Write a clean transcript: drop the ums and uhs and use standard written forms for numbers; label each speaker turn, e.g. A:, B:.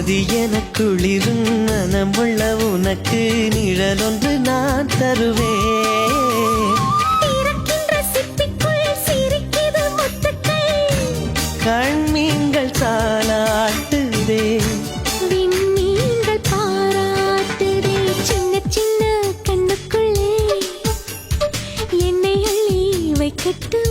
A: நிம்மதி என குளிரும் மனமுள்ள உனக்கு நிழல் ஒன்று நான் தருவேன். கண்மீன்கள் தாலாட்டுதே,
B: விண்மீன்கள் பாராட்டுதே. சின்ன சின்ன கண்ணுக்குள்ளே என்னை அள்ளி வைக்கட்டு.